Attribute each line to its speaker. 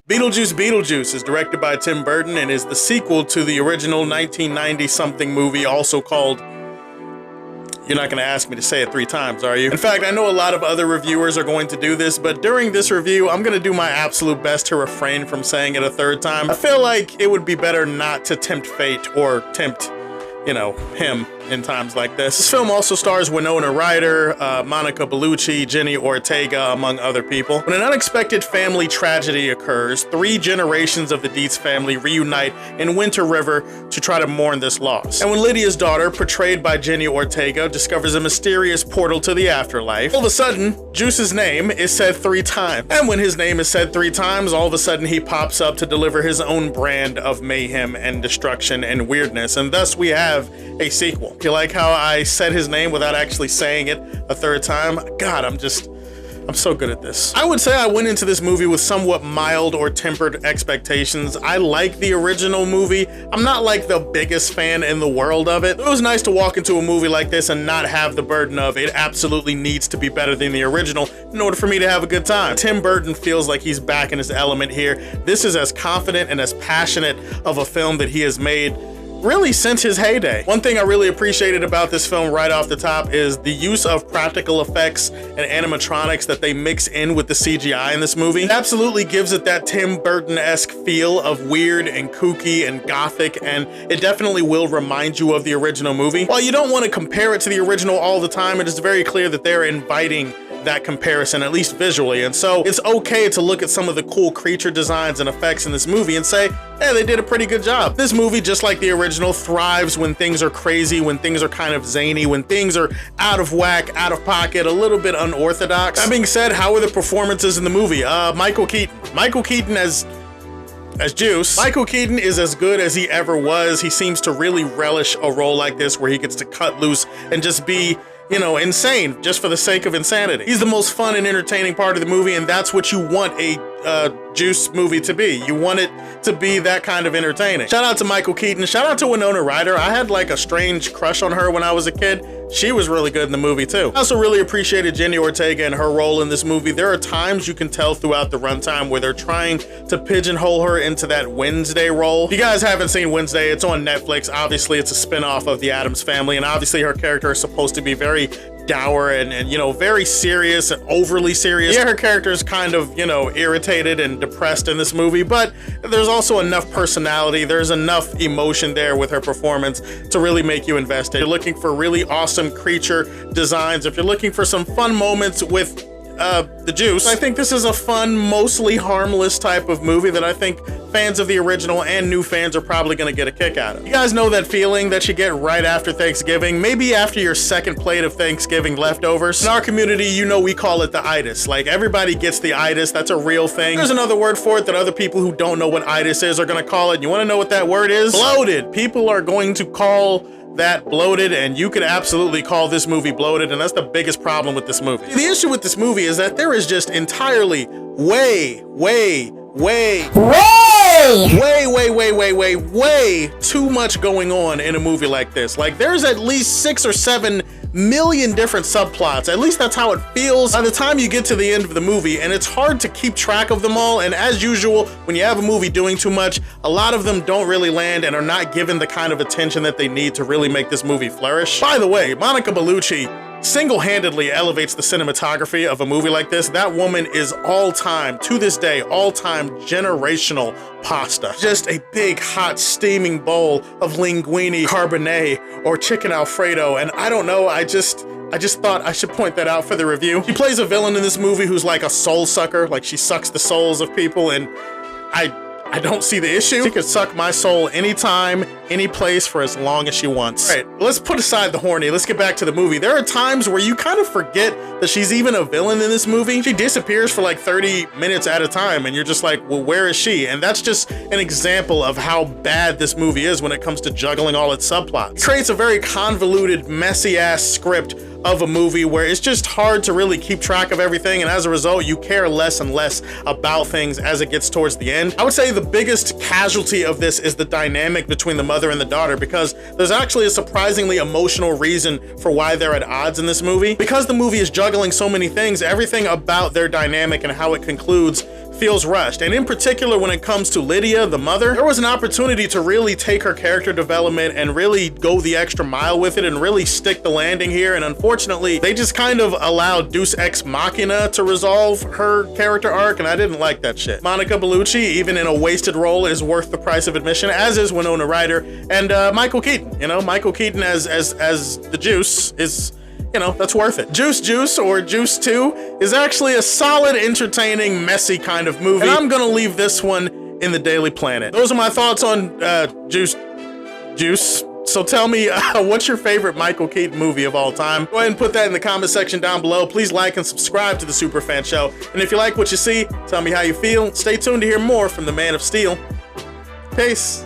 Speaker 1: Beetlejuice Beetlejuice is directed by Tim Burton and is the sequel to the original 1990-something movie, also called... You're not going to ask me to say it 3 times, are you? In fact, I know a lot of other reviewers are going to do this, but during this review, I'm going to do my absolute best to refrain from saying it a 3rd time. I feel like it would be better not to tempt fate or tempt, you know, him in times like this. This film also stars Winona Ryder, Monica Bellucci, Jenny Ortega, among other people. When an unexpected family tragedy occurs, 3 generations of the Dietz family reunite in Winter River to try to mourn this loss. And when Lydia's daughter, portrayed by Jenny Ortega, discovers a mysterious portal to the afterlife, all of a sudden, Juice's name is said 3 times. And when his name is said 3 times, all of a sudden he pops up to deliver his own brand of mayhem and destruction and weirdness, and thus we have a sequel. You like how I said his name without actually saying it a 3rd time? God, I'm so good at this. I would say I went into this movie with somewhat mild or tempered expectations. I like the original movie. I'm not like the biggest fan in the world of it. It was nice to walk into a movie like this and not have the burden of it absolutely needs to be better than the original in order for me to have a good time. Tim Burton feels like he's back in his element here. This is as confident and as passionate of a film that he has made really since his heyday. One thing I really appreciated about this film right off the top is the use of practical effects and animatronics that they mix in with the CGI in this movie. It absolutely gives it that Tim Burton-esque feel of weird and kooky and gothic, and it definitely will remind you of the original movie. While you don't want to compare it to the original all the time, it is very clear that they're inviting that comparison, at least visually, and so it's okay to look at some of the cool creature designs and effects in this movie and say, hey, they did a pretty good job. This movie, just like the original, thrives when things are crazy, when things are kind of zany, when things are out of whack, out of pocket, a little bit unorthodox. That being said, how are the performances in the movie? Michael Keaton as Juice. Michael Keaton is as good as he ever was. He seems to really relish a role like this where he gets to cut loose and just be, you know, insane just for the sake of insanity. He's the most fun and entertaining part of the movie, and that's what you want a Juice movie to be. You want it to be that kind of entertaining. Shout out to Michael Keaton. Shout out to Winona Ryder. I had like a strange crush on her when I was a kid. She was really good in the movie too. I also really appreciated Jenny Ortega and her role in this movie. There are times you can tell throughout the runtime where they're trying to pigeonhole her into that Wednesday role. If you guys haven't seen Wednesday, it's on Netflix. Obviously, it's a spinoff of the Addams Family, and obviously her character is supposed to be very dour and you know, very serious and overly serious. Yeah, her character is kind of, you know, irritated and depressed in this movie, but there's also enough personality, there's enough emotion there with her performance to really make you invested. If you're looking for really awesome creature designs, if you're looking for some fun moments with the Juice, I think this is a fun, mostly harmless type of movie that I think fans of the original and new fans are probably gonna get a kick out of. You guys know that feeling that you get right after Thanksgiving, maybe after your 2nd plate of Thanksgiving leftovers? In our community, you know, we call it the itis. Like, everybody gets the itis, that's a real thing. There's another word for it that other people who don't know what itis is are gonna call it. You wanna know what that word is? Bloated. People are going to call that bloated, and you could absolutely call this movie bloated, and that's the biggest problem with this movie. The issue with this movie is that there is just entirely way too much going on in a movie like this. Like, there's at least 6 or 7 million different subplots. At least that's how it feels by the time you get to the end of the movie, and it's hard to keep track of them all. And as usual, when you have a movie doing too much, a lot of them don't really land and are not given the kind of attention that they need to really make this movie flourish. By the way, Monica Bellucci single-handedly elevates the cinematography of a movie like this. That woman is all-time, to this day, all-time generational pasta. Just a big, hot, steaming bowl of linguine carbonate or chicken Alfredo, and I don't know, I just thought I should point that out for the review. She plays a villain in this movie who's like a soul sucker, like she sucks the souls of people, and I don't see the issue. She could suck my soul anytime, any place, for as long as she wants. All right, let's put aside the horny. Let's get back to the movie. There are times where you kind of forget that she's even a villain in this movie. She disappears for like 30 minutes at a time, and you're just like, well, where is she? And that's just an example of how bad this movie is when it comes to juggling all its subplots. It creates a very convoluted, messy-ass script of a movie where it's just hard to really keep track of everything, and as a result, you care less and less about things as it gets towards the end. I would say the biggest casualty of this is the dynamic between the mother and the daughter, because there's actually a surprisingly emotional reason for why they're at odds in this movie. Because the movie is juggling so many things, everything about their dynamic and how it concludes feels rushed. And in particular, when it comes to Lydia, the mother, there was an opportunity to really take her character development and really go the extra mile with it and really stick the landing here. And unfortunately, they just kind of allowed Deus Ex Machina to resolve her character arc, and I didn't like that shit. Monica Bellucci, even in a wasted role, is worth the price of admission, as is Winona Ryder and Michael Keaton. You know, Michael Keaton as the Juice is, you know, that's worth it. Juice or Juice 2 is actually a solid, entertaining, messy kind of movie, and I'm gonna leave this one in the Daily Planet. Those are my thoughts on Juice. So tell me, what's your favorite Michael Keaton movie of all time? Go ahead and put that in the comment section down below. Please like and subscribe to the Superfan Show. And if you like what you see, tell me how you feel. Stay tuned to hear more from the Man of Steel. Peace.